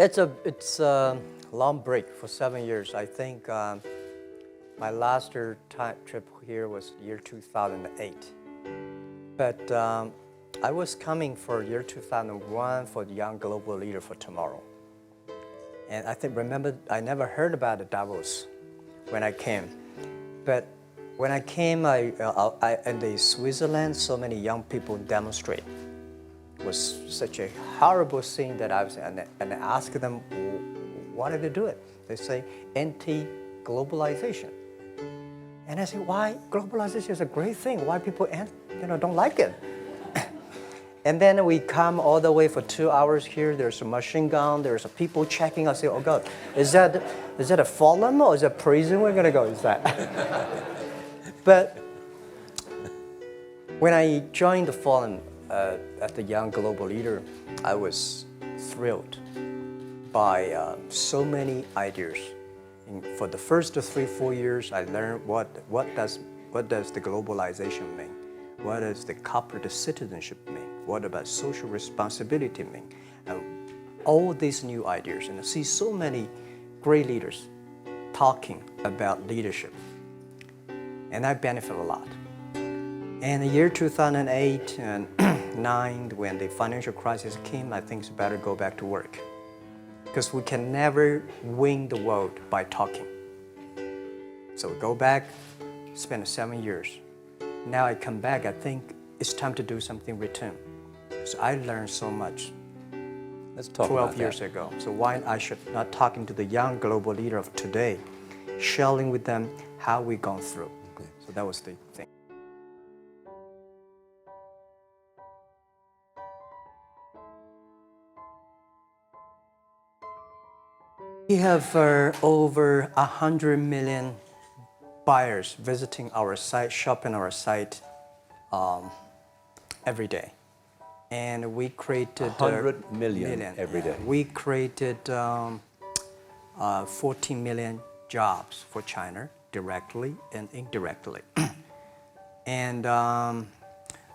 It's a long break for 7 years. I think my last trip here was year 2008. But I was coming for year 2001 for the Young Global Leader for Tomorrow. And remember, I never heard about the Davos when I came. But when I came, in the Switzerland, so many young people demonstrate. It was such a horrible scene that I asked them, why did they do it? They say, anti-globalization. And I say, why? Globalization is a great thing. Why people don't like it? And then we come all the way for 2 hours here. There's a machine gun. There's people checking. I say, oh God, is that a fallen or is that prison we're gonna go? Is that? But when I joined the Forum at the Young Global Leader, I was thrilled by so many ideas. For the first 3-4 years, I learned what does the globalization mean? What does the corporate citizenship mean? What about social responsibility mean? And all these new ideas, and I see so many great leaders talking about leadership, and I benefit a lot. And the year 2008 and 2009, when the financial crisis came, I think it's better go back to work, because we can never win the world by talking. So we go back, spend 7 years. Now I come back, I think it's time to do something return. So I learned so much. Let's talk 12 years ago. So why I should not talking to the young global leader of today, sharing with them how we gone through. Okay. So that was the thing. We have over 100 million buyers visiting our site, shopping our site every day. And we created 100 million every day. We created 14 million jobs for China, directly and indirectly. And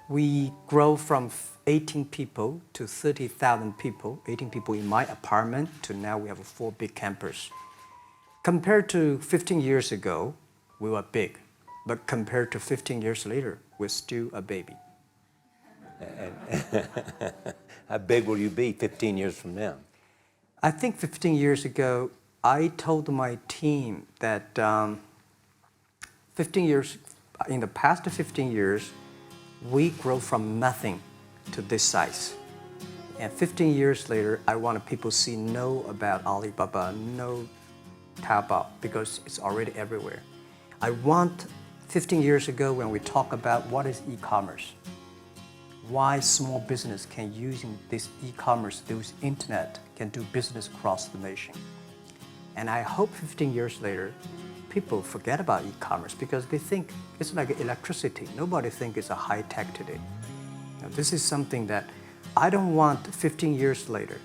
we grow from 18 people to 30,000 people, 18 people in my apartment, to now we have 4 big campus. Compared to 15 years ago, we were big. But compared to 15 years later, we're still a baby. And how big will you be 15 years from now? I think 15 years ago, I told my team that in the past 15 years, we grow from nothing to this size. And 15 years later, I want people to know about Alibaba, know Taobao, because it's already everywhere. I want 15 years ago when we talk about what is e-commerce, why small business can use this e-commerce, this internet, can do business across the nation. And I hope 15 years later, people forget about e-commerce because they think it's like electricity. Nobody thinks it's a high tech today. Now, this is something that I don't want 15 years later.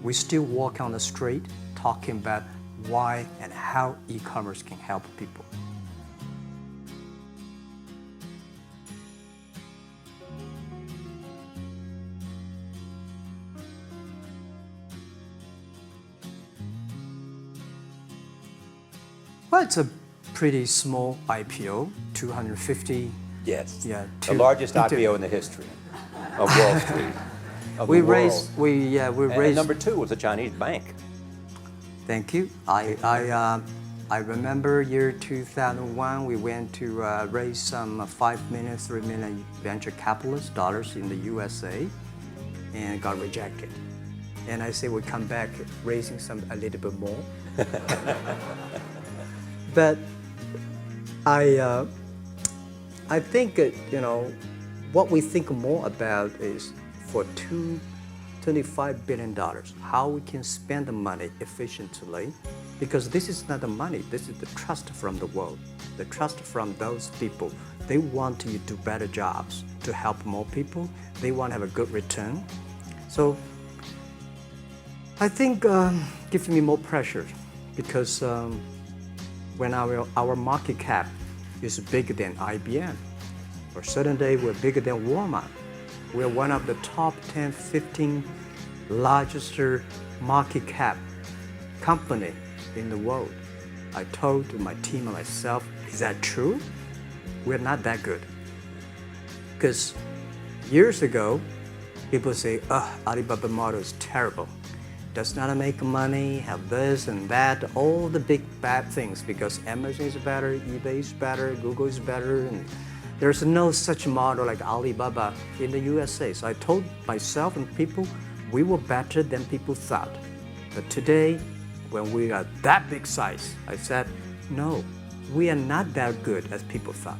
We still walk on the street talking about why and how e-commerce can help people. Well, it's a pretty small IPO, 250. Yes. Yeah. The largest IPO in the history of Wall Street. We raised. And number 2 was a Chinese bank. Thank you. I remember year 2001. We went to raise some 5 million, 3 million venture capitalist dollars in the USA, and got rejected. And I say we come back raising a little bit more. But I think what we think more about is for $25 billion, how we can spend the money efficiently, because this is not the money, this is the trust from the world, the trust from those people. They want to do better jobs to help more people. They want to have a good return. So I think gives me more pressure, because when our market cap is bigger than IBM, or a certain day we're bigger than Walmart. We're one of the top 10, 15 largest market cap company in the world. I told my team and myself, is that true? We're not that good. Because years ago, people say, Alibaba model is terrible. Does not make money, have this and that, all the big bad things because Amazon is better, eBay is better, Google is better, and there's no such model like Alibaba in the USA. So I told myself and people, we were better than people thought. But today, when we are that big size, I said, no, we are not that good as people thought.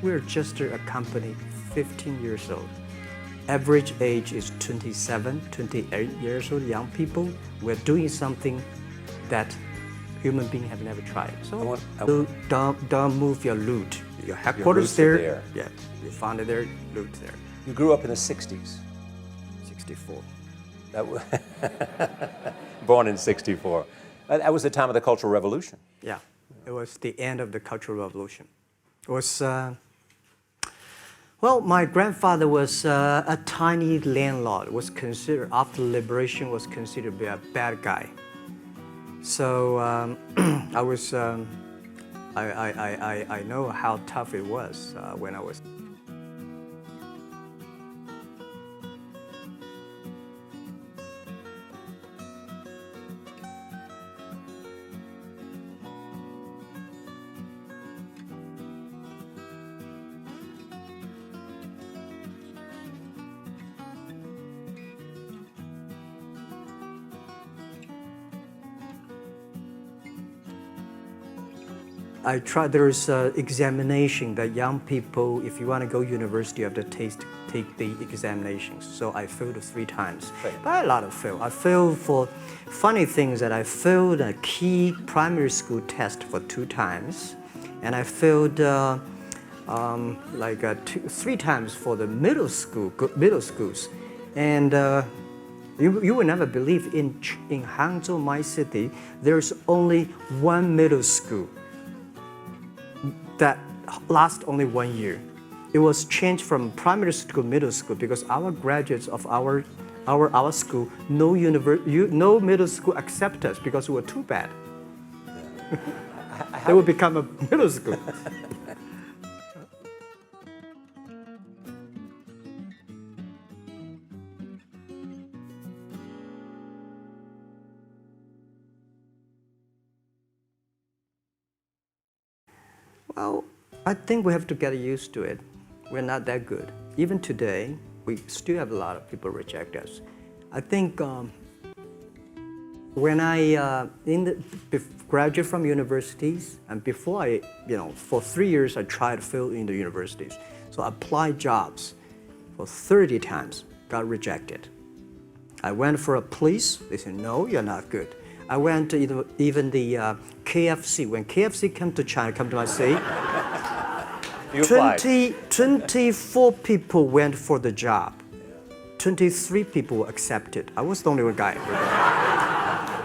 We're just a company 15 years old. Average age is 27, 28 years old, young people. We're doing something that human beings have never tried. So don't move your loot. Your headquarters Your roots are there. there. Yeah, you found it there, loot there. You grew up in the 60s. 64. That was born in 64. That was the time of the Cultural Revolution. Yeah, it was the end of the Cultural Revolution. It was, well, my grandfather was a tiny landlord. Was considered, after liberation, was considered to be a bad guy. So I was, I know how tough it was when I was. I tried, there's an examination that young people, if you want to go university, you have to take the examinations. So I failed 3 times. Right. But a lot of fail. I failed for funny things that I failed a key primary school test for 2 times. And I failed 3 times for the middle schools. And you will never believe in Hangzhou, my city, there's only 1 middle school that lasts only 1 year. It was changed from primary school to middle school because our graduates of our school, no middle school accept us because we were too bad. They would become a middle school. Well, I think we have to get used to it. We're not that good. Even today, we still have a lot of people reject us. I think when I graduated from universities, and before for 3 years I tried to fill in the universities. So I applied jobs for 30 times, got rejected. I went for a police, they said, no, you're not good. I went to even the KFC. When KFC came to China, come to my city, 24 people went for the job. 23 people were accepted. I was the only one guy.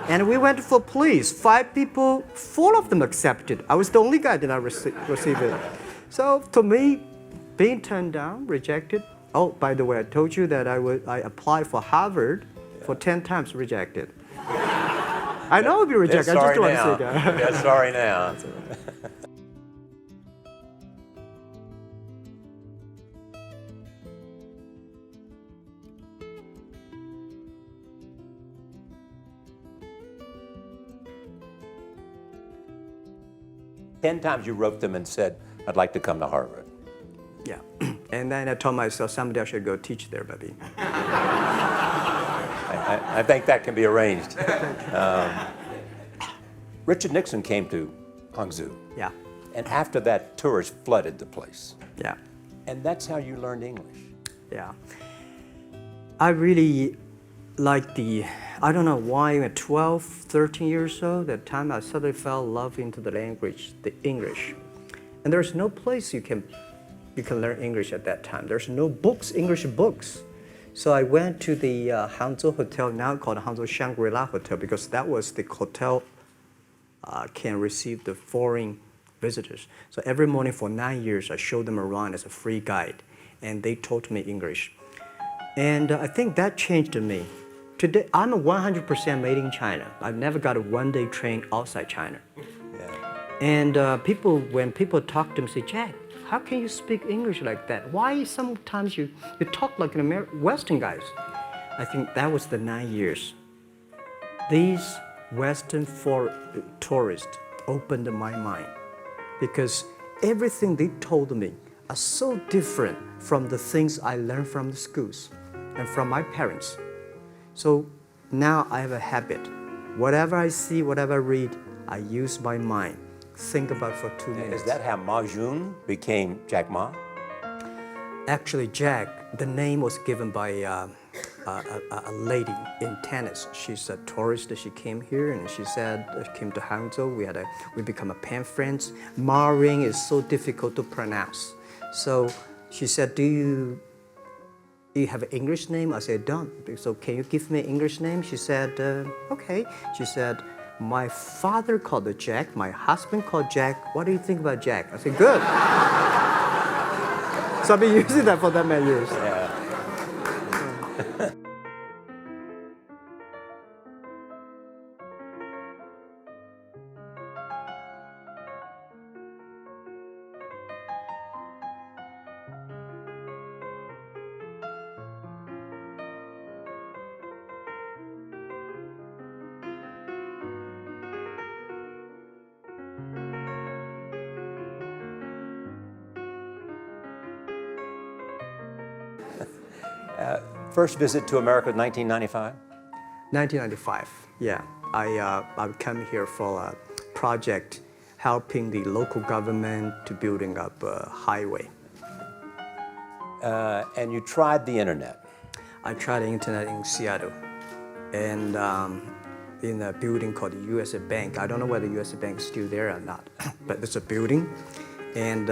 And we went for police. 5 people, 4 of them accepted. I was the only guy that did not receive it. So to me, being turned down, rejected. Oh, by the way, I told you that I applied for Harvard for 10 times, rejected. I know I'll be rejected. I just don't want to say that. Yeah, sorry now. Ten times you wrote them and said, I'd like to come to Harvard. Yeah. And then I told myself someday I should go teach there, baby. I think that can be arranged. Richard Nixon came to Hangzhou. Yeah. And after that, tourists flooded the place. Yeah. And that's how you learned English. Yeah. I really like I don't know why, at 12, 13 years old, that time I suddenly fell in love into the language, the English. And there's no place you can learn English at that time. There's no books, English books. So I went to the Hangzhou Hotel, now called Hangzhou Shangri-La Hotel, because that was the hotel can receive the foreign visitors. So every morning for 9 years, I showed them around as a free guide, and they taught me English. And I think that changed me Today, I'm a 100% made in China. I've never got a one-day train outside China. Yeah. And when people talk to me, say, Jack, how can you speak English like that? Why sometimes you talk like an Western guys? I think that was the 9 years. These Western tourists opened my mind because everything they told me are so different from the things I learned from the schools and from my parents. So now I have a habit. Whatever I see, whatever I read, I use my mind. Think about for 2 minutes. Is that how Ma Jun became Jack Ma? Actually, Jack, the name was given by a lady in tennis. She's a tourist. She came here and she said, came to Hangzhou. We become a pen friends. Ma Ring is so difficult to pronounce. So she said, do you have an English name? I said, don't. So can you give me an English name? She said, okay. She said, my father called it Jack. My husband called Jack. What do you think about Jack? I said, good. So I've been using that for that many years. Yeah. First visit to America, 1995? 1995, yeah. I come here for a project helping the local government to building up a highway. And you tried the internet. I tried the internet in Seattle and in a building called the USA Bank. I don't know whether the USA Bank is still there or not, but it's a building. And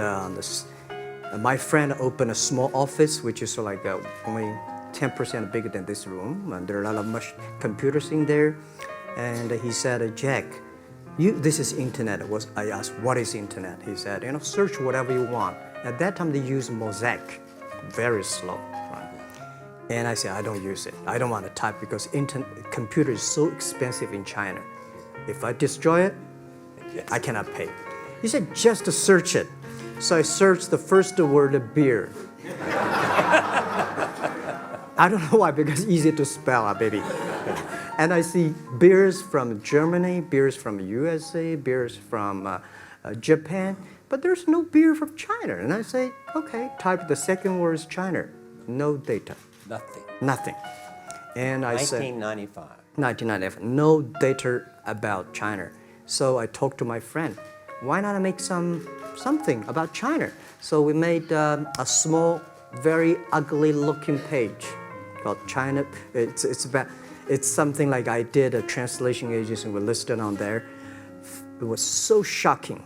my friend opened a small office, which is like only 10% bigger than this room, and there are a lot of computers in there. And he said, Jack, this is internet. I asked, what is internet? He said, search whatever you want. At that time, they used Mosaic, very slow. Right? And I said, I don't use it. I don't want to type because computer is so expensive in China. If I destroy it, I cannot pay. He said, just to search it. So I searched the first word, beer. I don't know why, because it's easy to spell, baby. And I see beers from Germany, beers from USA, beers from Japan, but there's no beer from China. And I say, okay, type the second word is China. No data. Nothing. Nothing. And I 1995. 1995. No data about China. So I talked to my friend. Why not make something about China? So we made a small, very ugly-looking page called China. It's something like I did a translation agency and we listed on there. It was so shocking.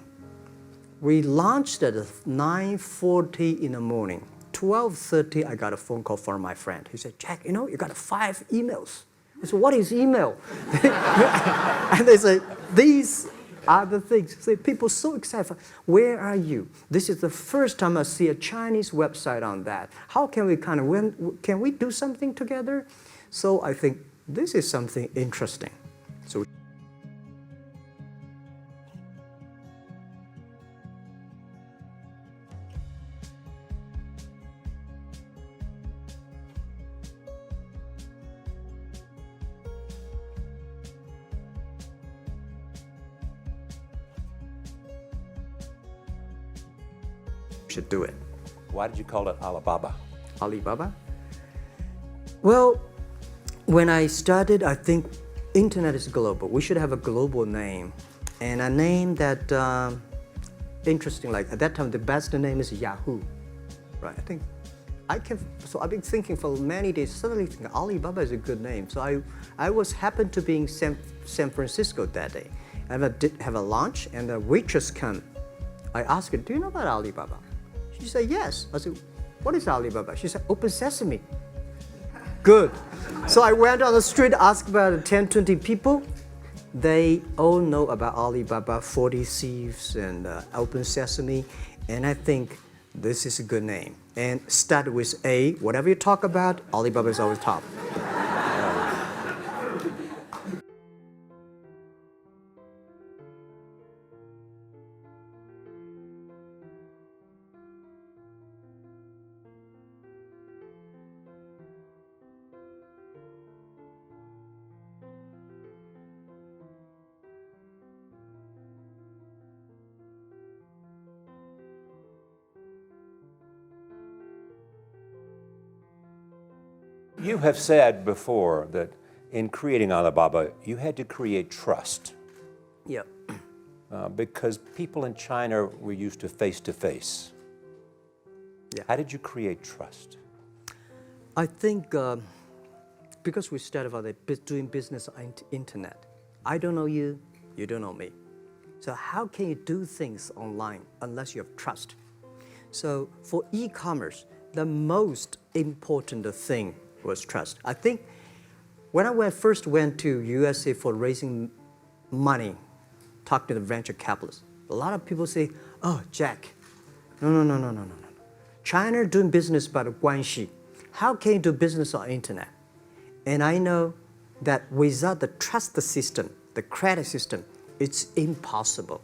We launched at 9:40 in the morning. 12:30, I got a phone call from my friend. He said, Jack, you got 5 emails. I said, what is email? And they say, these are the things. So people so excited. Where are you? This is the first time I see a Chinese website on that. How can we can we do something together? So I think this is something interesting. So should do it. Why did you call it Alibaba? Alibaba? Well, when I started, I think internet is global. We should have a global name. And a name that, interesting, like at that time, the best name is Yahoo, right? So I've been thinking for many days, suddenly think Alibaba is a good name. So I happened to be in San Francisco that day. I did have a lunch and the waitress came. I asked her, do you know about Alibaba? She said, yes. I said, what is Alibaba? She said, Open Sesame. Good. So I went on the street, asked about 10, 20 people. They all know about Alibaba, 40 Thieves, and Open Sesame. And I think this is a good name. And start with A. Whatever you talk about, Alibaba is always top. You have said before that in creating Alibaba, you had to create trust Yeah. because people in China were used to face-to-face. Yeah. How did you create trust? I think because we started out doing business on internet, I don't know you, you don't know me. So how can you do things online unless you have trust? So for e-commerce, the most important thing was trust. I think when I first went to USA for raising money, talk to the venture capitalists, a lot of people say, oh, Jack, no. China doing business by the guanxi. How can you do business on internet? And I know that without the trust system, the credit system, it's impossible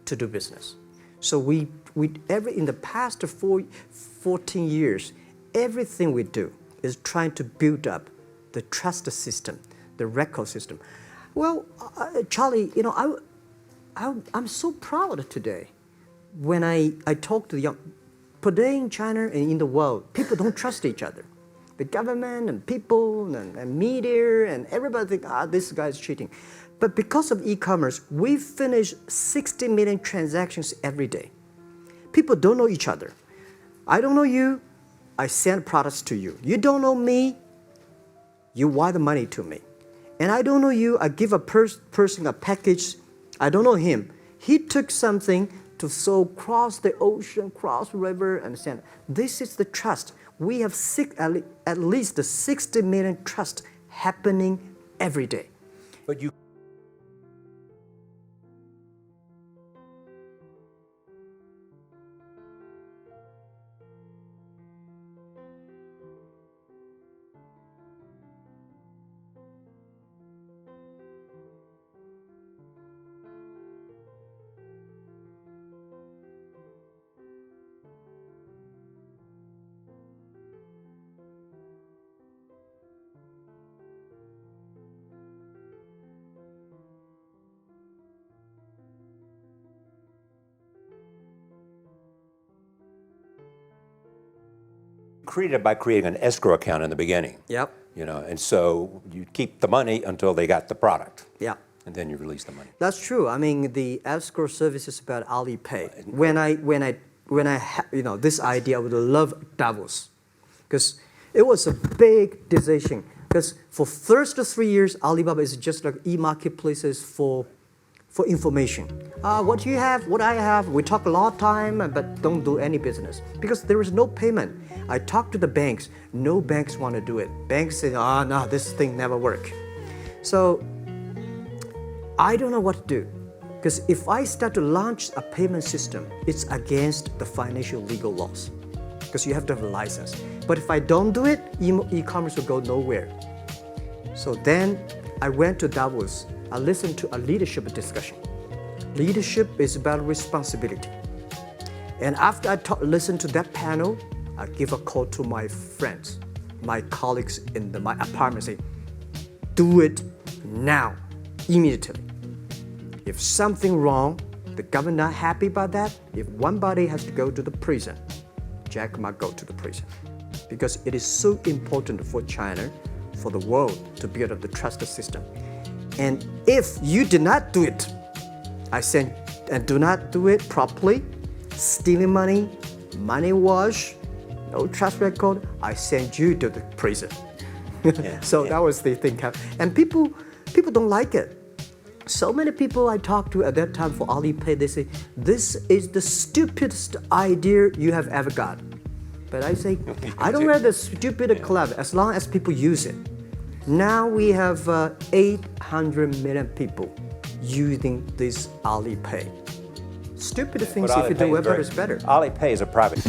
to do business. So in the past 14 years, everything we do is trying to build up the trust system, the record system. Well, Charlie, you know, I'm so proud today when I talk to the young. Today in China and in the world, people don't trust each other. The government and people and media and everybody think, this guy's cheating. But because of e-commerce, we finish 60 million transactions every day. People don't know each other. I don't know you, I send products to you. You don't know me, you wire the money to me. And I don't know you, I give a person a package, I don't know him. He took something to cross the ocean, cross the river, and send. This is the trust. We have at least 60 million trust happening every day. But you created it by creating an escrow account in the beginning. Yep. You know, and so you keep the money until they got the product. Yeah. And then you release the money. That's true. I mean, the escrow service is about Alipay. When I had, this idea, I would love Davos, because it was a big decision. Because for first 3 years, Alibaba is just like e-marketplaces for information. What you have, what I have, we talk a lot of time, but don't do any business. Because there is no payment. I talked to the banks, no banks want to do it. Banks say, no, this thing never work. So I don't know what to do. Because if I start to launch a payment system, it's against the financial legal laws. Because you have to have a license. But if I don't do it, e-commerce will go nowhere. So then I went to Davos. I listened to a leadership discussion. Leadership is about responsibility. And after I listened to that panel, I give a call to my friends, my colleagues in my apartment, say, do it now, immediately. If something wrong, the government not happy about that, if one body has to go to the prison, Jack might go to the prison. Because it is so important for China, for the world, to build up the trust system. And if you did not do it, and do not do it properly, stealing money, money wash, no trust record, I send you to the prison. That was the thing. And people don't like it. So many people I talked to at that time for Alipay, they say, this is the stupidest idea you have ever got. But I say, I don't wear the stupid club as long as people use it. Now we have 800 million people using this Alipay. Stupid things, if you do web, is better. Alipay is a private.